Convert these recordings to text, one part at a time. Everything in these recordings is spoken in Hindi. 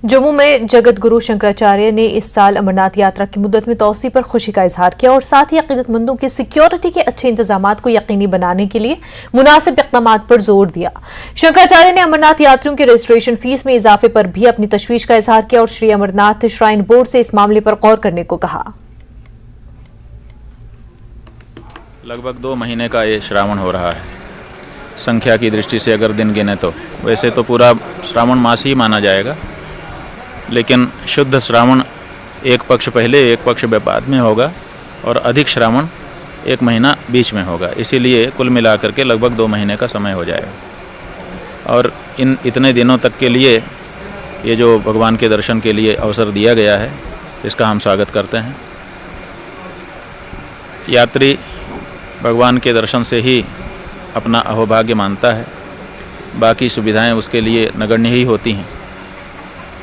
जम्मू में जगत गुरु शंकराचार्य ने इस साल अमरनाथ यात्रा की मुद्दत में तौसी पर खुशी का इजहार किया और साथ ही अकीदतमंदों की सिक्योरिटी के अच्छे इंतजाम को यकीनी बनाने के लिए मुनासिब इक़दाम पर जोर दिया। शंकराचार्य ने अमरनाथ यात्रियों की रजिस्ट्रेशन फीस में इजाफे पर भी अपनी तशवीश का इजहार किया और श्री अमरनाथ श्राइन बोर्ड से इस मामले पर गौर करने को कहा। लगभग 2 महीने का ये श्रावण हो रहा है। संख्या की दृष्टि से अगर दिन गिने तो वैसे तो पूरा श्रावण मास ही माना जाएगा, लेकिन शुद्ध श्रावण एक पक्ष पहले एक पक्ष बाद में होगा और अधिक श्रावण 1 महीना बीच में होगा। इसीलिए कुल मिलाकर के लगभग 2 महीने का समय हो जाएगा और इतने दिनों तक के लिए ये जो भगवान के दर्शन के लिए अवसर दिया गया है, इसका हम स्वागत करते हैं। यात्री भगवान के दर्शन से ही अपना अहोभाग्य मानता है, बाकी सुविधाएं उसके लिए नगण्य ही होती हैं।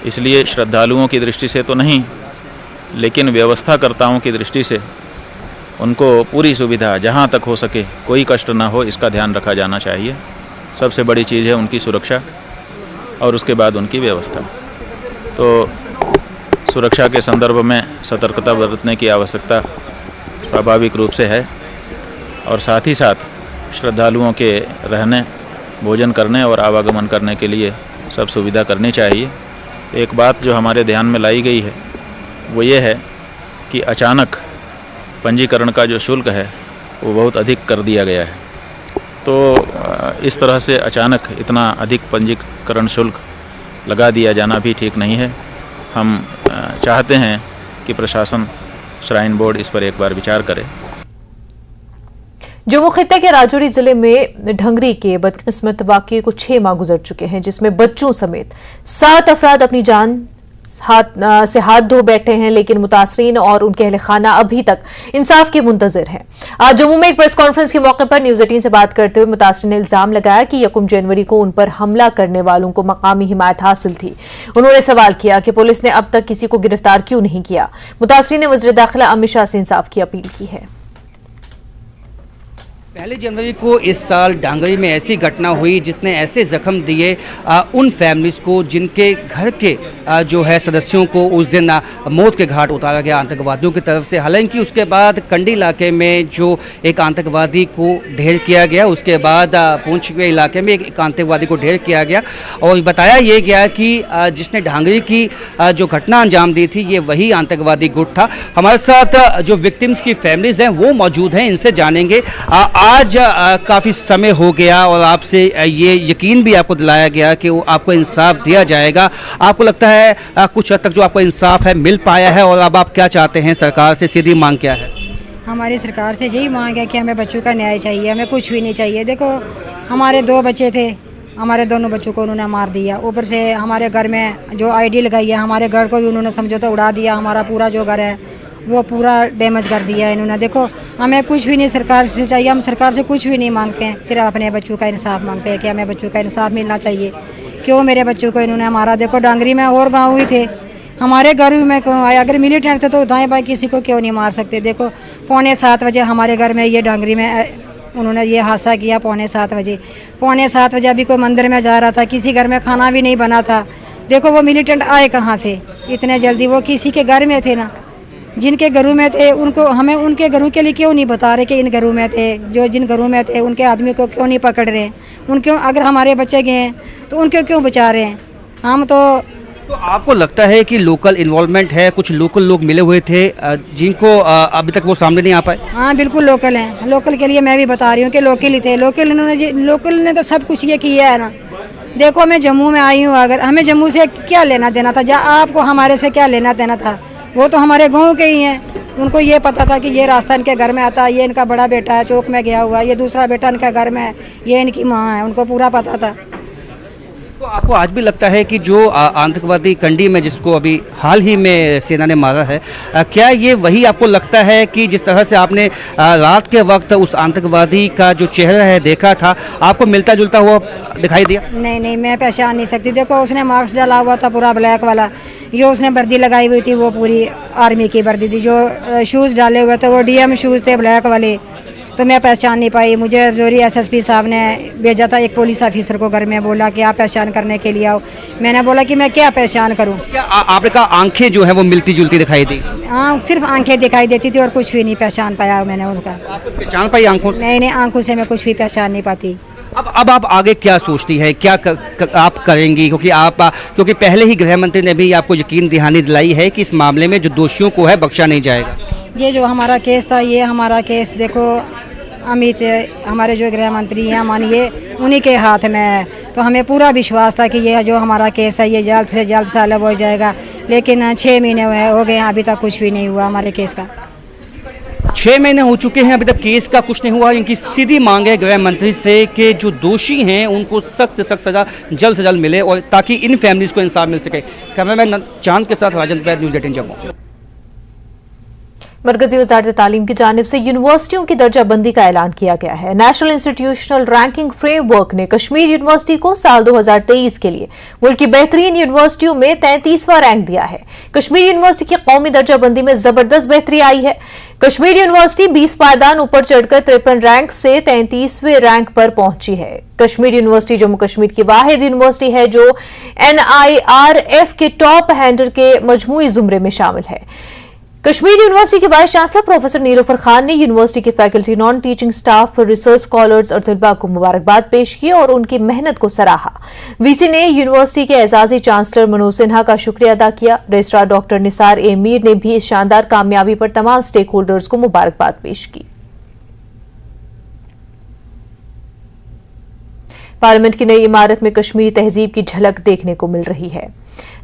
इसलिए श्रद्धालुओं की दृष्टि से तो नहीं, लेकिन व्यवस्थाकर्ताओं की दृष्टि से उनको पूरी सुविधा जहां तक हो सके कोई कष्ट ना हो, इसका ध्यान रखा जाना चाहिए। सबसे बड़ी चीज़ है उनकी सुरक्षा और उसके बाद उनकी व्यवस्था। तो सुरक्षा के संदर्भ में सतर्कता बरतने की आवश्यकता स्वाभाविक रूप से है और साथ ही साथ श्रद्धालुओं के रहने, भोजन करने और आवागमन करने के लिए सब सुविधा करनी चाहिए। एक बात जो हमारे ध्यान में लाई गई है वो ये है कि अचानक पंजीकरण का जो शुल्क है वो बहुत अधिक कर दिया गया है। तो इस तरह से अचानक इतना अधिक पंजीकरण शुल्क लगा दिया जाना भी ठीक नहीं है। हम चाहते हैं कि प्रशासन, श्राइन बोर्ड इस पर एक बार विचार करे। जम्मू खित्ते के राजौरी जिले में ढंगरी के बदकिस्मत वाकये को 6 माह गुजर चुके हैं, जिसमें बच्चों समेत 7 अफराद अपनी जान से हाथ धो बैठे हैं, लेकिन मुतासरीन और उनके अहले खाना अभी तक इंसाफ के मुंतजर हैं। आज जम्मू में एक प्रेस कॉन्फ्रेंस के मौके पर न्यूज 18 से बात करते हुए मुतासरीन ने इल्जाम लगाया कि 1 जनवरी को उन पर हमला करने वालों को मकामी हिमायत हासिल थी। उन्होंने सवाल किया कि पुलिस ने अब तक किसी को गिरफ्तार क्यों नहीं किया। मुतासरीन ने वज़ीर दाखिला अमित शाह से इंसाफ की अपील की है। 1 जनवरी को इस साल डांगरी में ऐसी घटना हुई जिसने ऐसे जख्म दिए उन फैमिलीज़ को जिनके घर के जो है सदस्यों को उस दिन मौत के घाट उतारा गया आतंकवादियों की तरफ से। हालांकि उसके बाद कंडी इलाके में जो एक आतंकवादी को ढेर किया गया, उसके बाद पुंछ के इलाके में एक आतंकवादी को ढेर किया गया और बताया ये गया कि जिसने डांगरी की जो घटना अंजाम दी थी ये वही आतंकवादी गुट था। हमारे साथ जो विक्टिम्स की फैमिलीज़ हैं वो मौजूद हैं, इनसे जानेंगे। आज काफ़ी समय हो गया और आपसे ये यकीन भी आपको दिलाया गया कि आपको इंसाफ दिया जाएगा। आपको लगता है कुछ हद तक जो आपको इंसाफ है मिल पाया है और अब आप क्या चाहते हैं? सरकार से सीधी मांग क्या है? हमारी सरकार से यही मांग है कि हमें बच्चों का न्याय चाहिए, हमें कुछ भी नहीं चाहिए। देखो हमारे 2 बच्चे थे, हमारे दोनों बच्चों को उन्होंने मार दिया। ऊपर से हमारे घर में जो आईडी लगाई है, हमारे घर को भी उन्होंने समझो तो उड़ा दिया। हमारा पूरा जो घर है वो पूरा डैमेज कर दिया है इन्होंने। देखो हमें कुछ भी नहीं सरकार से चाहिए, हम सरकार से कुछ भी नहीं मांगते हैं, सिर्फ अपने बच्चों का इंसाफ मांगते हैं कि हमें बच्चों का इंसाफ मिलना चाहिए। क्यों मेरे बच्चों को इन्होंने मारा? देखो डांगरी में और गाँव ही थे, हमारे घर में क्यों आए? अगर मिलिटेंट थे तो दाएँ बाएँ किसी को क्यों नहीं मार सकते? देखो 6:45 बजे हमारे घर में ये डांगरी में उन्होंने ये हादसा किया। 6:45 बजे 7:15 बजे अभी कोई मंदिर में जा रहा था, किसी घर में खाना भी नहीं बना था। देखो वो मिलिटेंट आए कहाँ से इतने जल्दी? वो किसी के घर में थे ना, जिनके घरों में थे उनको हमें उनके घरों के लिए क्यों नहीं बता रहे कि इन घरों में थे? जो जिन घरों में थे उनके आदमी को क्यों नहीं पकड़ रहे हैं? उनको अगर हमारे बच्चे गए हैं तो उनको क्यों बचा रहे हैं? हम तो आपको लगता है कि लोकल इन्वॉल्वमेंट है? कुछ लोकल लोग मिले हुए थे जिनको अभी तक वो सामने नहीं आ पाए? हाँ बिल्कुल लोकल हैं। लोकल के लिए मैं भी बता रही हूँ कि लोकल ही थे। लोकल ने तो सब कुछ ये किया है ना। देखो मैं जम्मू में आई हूँ, अगर हमें जम्मू से क्या लेना देना था? आपको हमारे से क्या लेना देना था? वो तो हमारे गांव के ही हैं। उनको ये पता था कि ये रास्ता इनके घर में आता है, ये इनका बड़ा बेटा है चौक में गया हुआ है, ये दूसरा बेटा इनका घर में है, ये इनकी माँ है, उनको पूरा पता था। तो आपको आज भी लगता है कि जो आतंकवादी कंडी में जिसको अभी हाल ही में सेना ने मारा है, क्या ये वही आपको लगता है कि जिस तरह से आपने रात के वक्त उस आतंकवादी का जो चेहरा है देखा था, आपको मिलता जुलता हुआ दिखाई दिया? नहीं, मैं पहचान नहीं सकती। देखो उसने मास्क डाला हुआ था पूरा ब्लैक वाला, ये उसने वर्दी लगाई हुई थी, वो पूरी आर्मी की वर्दी थी। जो शूज़ डाले हुए थे वो DM शूज़ थे ब्लैक वाले। तो मैं पहचान नहीं पाई। मुझे जोरी एसएसपी साहब ने भेजा था एक पुलिस ऑफिसर को घर में, बोला कि आप पहचान करने के लिए आओ। मैंने बोला कि मैं क्या पहचान करूं। क्या आपने कहा आंखें जो है वो मिलती जुलती दिखाई दी? हाँ, सिर्फ आंखें दिखाई देती थी और कुछ भी नहीं पहचान पाया मैंने उनका। आपको पहचान पाई आंखों से? नहीं, आंखों से मैं कुछ भी पहचान नहीं पाती। अब आप आगे क्या सोचती है, क्या आप करेंगी? क्योंकि पहले ही गृह मंत्री ने भी आपको यकीन दहानी दिलाई है कि इस मामले में जो दोषियों को है बख्शा नहीं जाएगा। ये जो हमारा केस था, ये हमारा केस देखो अमित हमारे जो गृह मंत्री हैं मानिए उन्हीं के हाथ में है, तो हमें पूरा विश्वास था कि ये जो हमारा केस है ये जल्द से जल्द सॉल्व हो जाएगा। लेकिन 6 महीने हो गए अभी तक कुछ भी नहीं हुआ हमारे केस का। 6 महीने हो चुके हैं, अभी तक केस का कुछ नहीं हुआ। इनकी सीधी मांग है गृह मंत्री से कि जो दोषी हैं उनको सख्त से सख्त सजा जल्द से जल्द मिले और ताकि इन फैमिलीज़ को इंसाफ मिल सके। कैमरामैन चांद के साथ राजन वैद, न्यूज़ 18 जम्मू। मरकजी वज़ारत तालीम की जानिब से यूनिवर्सिटियों की दर्जाबंदी का ऐलान किया गया है। नेशनल इंस्टीट्यूशनल रैंकिंग फ्रेमवर्क ने कश्मीर यूनिवर्सिटी को साल 2023 के लिए मुल्क की बेहतरीन यूनिवर्सिटियों में 33वां रैंक दिया है। कश्मीर यूनिवर्सिटी की कौमी दर्जाबंदी में जबरदस्त बेहतरी आई है। कश्मीर यूनिवर्सिटी 20 पायदान ऊपर चढ़कर 53 रैंक से 33वें रैंक पर पहुंची है। कश्मीर यूनिवर्सिटी जम्मू कश्मीर की वाहिद यूनिवर्सिटी है जो NIRF के टॉप 100 के मजमूई जुमरे में शामिल है। कश्मीर यूनिवर्सिटी के vice chancellor professor Nilofar Khan ने यूनिवर्सिटी के faculty, non teaching staff, research scholars और तलबा को मुबारकबाद पेश की और उनकी मेहनत को सराहा। वीसी ने यूनिवर्सिटी के एजाजी चांसलर मनोज सिन्हा का शुक्रिया अदा किया। रजिस्ट्रार डॉक्टर निसार ए मीर ने भी इस शानदार कामयाबी पर तमाम स्टेक होल्डर्स को मुबारकबाद पेश की। पार्लियामेंट की नई इमारत में कश्मीरी तहजीब की झलक देखने को मिल रही है।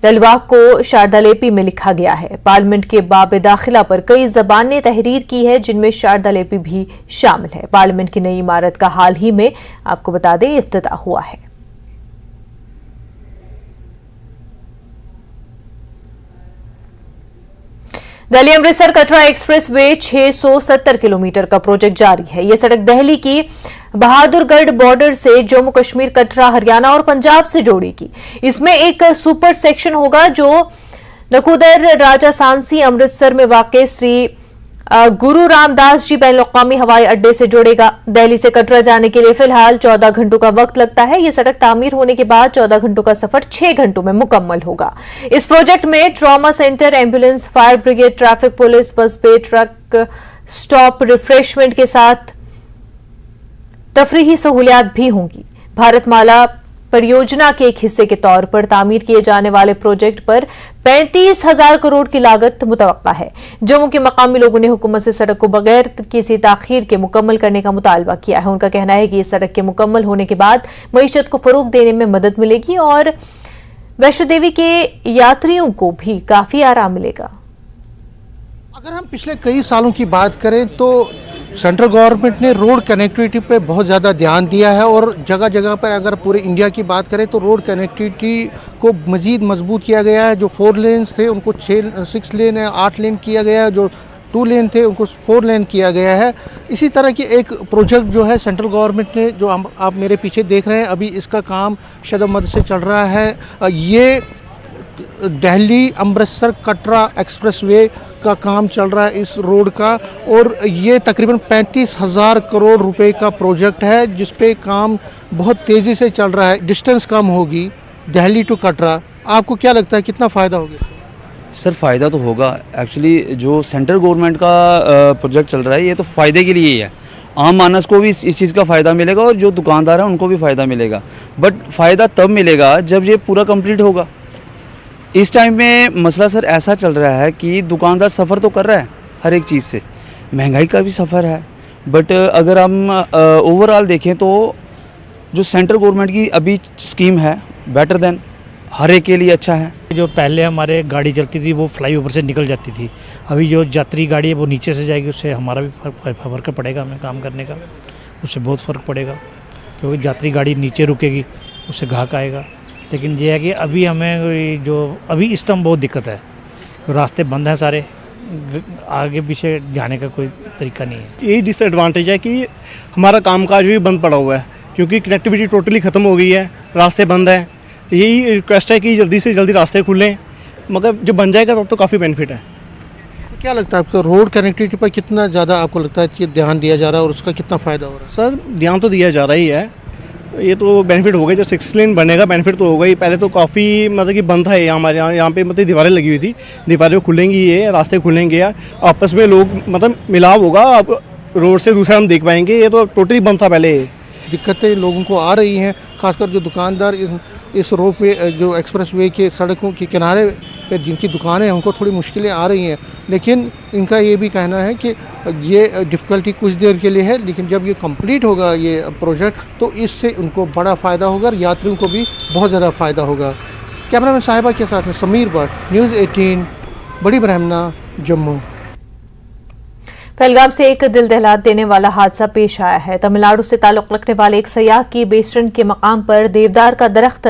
ललवाग को शारदा लिपि में लिखा गया है। पार्लियामेंट के बाब दाखिला पर कई ज़बान ने तहरीर की है जिनमें शारदा लिपि भी शामिल है। पार्लियामेंट की नई इमारत का हाल ही में आपको बता दें इफ्तिताह हुआ है। Delhi Amritsar Katra express way 670 kilometre का प्रोजेक्ट जारी है। यह सड़क दिल्ली की बहादुरगढ़ बॉर्डर से जम्मू कश्मीर, कटरा, हरियाणा और पंजाब से जोड़ेगी। इसमें एक सुपर सेक्शन होगा जो नकोदर राजा सांसी अमृतसर में वाक़ श्री गुरु रामदास जी बैनुल-अक़वामी हवाई अड्डे से जोड़ेगा। दिल्ली से कटरा जाने के लिए फिलहाल 14 घंटों का वक्त लगता है। यह सड़क तामीर होने के बाद 14 घंटों का सफर 6 घंटों में मुकम्मल होगा। इस प्रोजेक्ट में trauma centre, ambulance, fire brigade, traffic police, बस पे, ट्रक स्टॉप, रिफ्रेशमेंट के साथ तफरीही सहूलियात भी होंगी। भारतमाला परियोजना के एक हिस्से के तौर पर तामीर किए जाने वाले प्रोजेक्ट पर 35,000 करोड़ की लागत मुतवक्का है। जम्मू के मकामी लोगों ने हुकूमत से सड़क को बगैर किसी ताखीर के मुकम्मल करने का मुतालबा किया है। उनका कहना है कि इस सड़क के मुकम्मल होने के बाद मईशत को फरोग देने में मदद मिलेगी और वैष्णो देवी के यात्रियों को भी काफी आराम मिलेगा। अगर हम पिछले कई सालों की बात करें तो सेंट्रल गवर्नमेंट ने रोड कनेक्टिविटी पे बहुत ज़्यादा ध्यान दिया है और जगह जगह पर अगर पूरे इंडिया की बात करें तो रोड कनेक्टिविटी को मज़ीद मजबूत किया गया है। जो 4 लेन्स थे उनको 6 लेन है, 8 लेन किया गया है। जो 2 लेन थे उनको 4 लेन किया गया है। इसी तरह की एक प्रोजेक्ट जो है सेंट्रल गवर्नमेंट ने, जो आप मेरे पीछे देख रहे हैं, अभी इसका काम शदमद से चल रहा है। ये दिल्ली अमृतसर कटरा एक्सप्रेसवे का काम चल रहा है इस रोड का और ये तकरीबन 35,000 करोड़ रुपए का प्रोजेक्ट है जिस पे काम बहुत तेज़ी से चल रहा है। डिस्टेंस कम होगी दिल्ली टू कटरा। आपको क्या लगता है कितना फ़ायदा होगा? सर फ़ायदा तो होगा। एक्चुअली जो सेंट्रल गवर्नमेंट का प्रोजेक्ट चल रहा है ये तो फ़ायदे के लिए ही है। आम मानस को भी इस चीज़ का फ़ायदा मिलेगा और जो दुकानदार हैं उनको भी फ़ायदा मिलेगा। बट फ़ायदा तब मिलेगा जब ये पूरा कंप्लीट होगा। इस टाइम में मसला सर ऐसा चल रहा है कि दुकानदार सफ़र तो कर रहा है हर एक चीज़ से, महंगाई का भी सफ़र है। बट अगर हम ओवरऑल देखें तो जो सेंट्रल गवर्नमेंट की अभी स्कीम है बेटर देन, हर एक के लिए अच्छा है। जो पहले हमारे गाड़ी चलती थी वो फ्लाईओवर से निकल जाती थी, अभी जो यात्री गाड़ी है वो नीचे से जाएगी, उससे हमारा भी फ़र्क पड़ेगा, हमें काम करने का उससे बहुत फ़र्क पड़ेगा क्योंकि यात्री गाड़ी नीचे रुकेगी उससे घाक आएगा। लेकिन ये है कि अभी हमें जो अभी इस टाइम बहुत दिक्कत है, रास्ते बंद हैं सारे, आगे पीछे जाने का कोई तरीका नहीं है। यही डिसएडवांटेज है कि हमारा कामकाज भी बंद पड़ा हुआ है क्योंकि कनेक्टिविटी टोटली ख़त्म हो गई है, रास्ते बंद हैं। यही रिक्वेस्ट है कि जल्दी से जल्दी रास्ते खुलें, मगर जब बन जाएगा तब तो काफ़ी बेनिफिट है। क्या लगता है आपको रोड कनेक्टिविटी पर कितना ज़्यादा आपको लगता है कि ध्यान दिया जा रहा है और उसका कितना फ़ायदा हो रहा है? सर ध्यान तो दिया जा रहा ही है, ये तो बेनिफिट हो गया, जो 6 लेन बनेगा बेनिफिट तो होगा ही। पहले तो काफ़ी मतलब कि बंद था ये हमारे यहाँ पे मतलब दीवारें लगी हुई थी, दीवारें खुलेंगी, ये रास्ते खुलेंगे, या आपस में लोग मतलब मिलाव होगा, आप रोड से दूसरा हम देख पाएंगे, ये तो टोटली बंद था पहले। दिक्कतें लोगों को आ रही हैं, खासकर जो दुकानदार इस रोड पे जो एक्सप्रेस वे के सड़कों के किनारे पे जिनकी दुकानें हैं उनको थोड़ी मुश्किलें आ रही हैं, लेकिन इनका ये भी कहना है कि ये डिफ़िकल्टी कुछ देर के लिए है, लेकिन जब ये कंप्लीट होगा ये प्रोजेक्ट तो इससे उनको बड़ा फ़ायदा होगा और यात्रियों को भी बहुत ज़्यादा फ़ायदा होगा। कैमरामैन साहिबा के साथ में समीर भट्ट, न्यूज़ 18, बड़ी ब्रह्मना, जम्मू। पहलगाम से एक दिल दहला देने वाला हादसा पेश आया है। तमिलनाडु से ताल्लुक रखने वाले एक सयाह की बेस ट्रेन के मकाम पर देवदार का दरख्त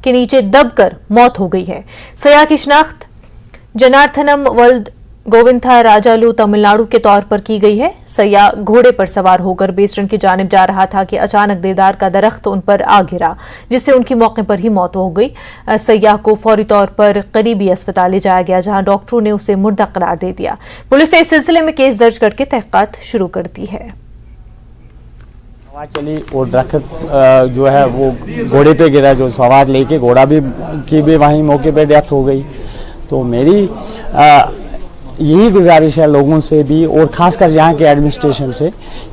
के नीचे दबकर मौत हो गई है। सयाह की शिनाख्त जनार्थनम वल्द गोविंथा राजालू तमिलनाडु के तौर पर की गई है। सयाह घोड़े पर सवार होकर बेस ट्रेन की जानिब जा रहा था कि अचानक देवदार का दरख्त उन पर आ गिरा, जिससे उनकी मौके पर ही मौत हो गई। सयाह को फौरी तौर पर करीबी अस्पताल ले जाया गया, जहां डॉक्टरों ने उसे मुर्दा करार दे दिया। पुलिस ने इस सिलसिले में केस दर्ज करके तहकीकात शुरू कर दी है। हवा चली और दरख्त जो है वो घोड़े पे गिरा, जो सवार लेके घोड़ा की भी वहीं मौके पे डेथ हो गई। तो मेरी यही गुजारिश है लोगों से भी और ख़ासकर यहाँ के एडमिनिस्ट्रेशन से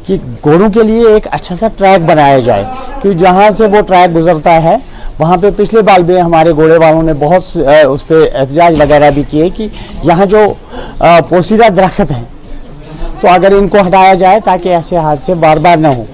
कि घोड़ों के लिए एक अच्छा सा ट्रैक बनाया जाए, क्योंकि जहाँ से वो ट्रैक गुजरता है वहाँ पे पिछले बार भी हमारे घोड़े वालों ने बहुत उस पर एहतजाज वगैरह भी किए कि यहाँ जो पोसीदा दरख्त हैं तो अगर इनको हटाया जाए ताकि ऐसे हादसे बार बार न हो।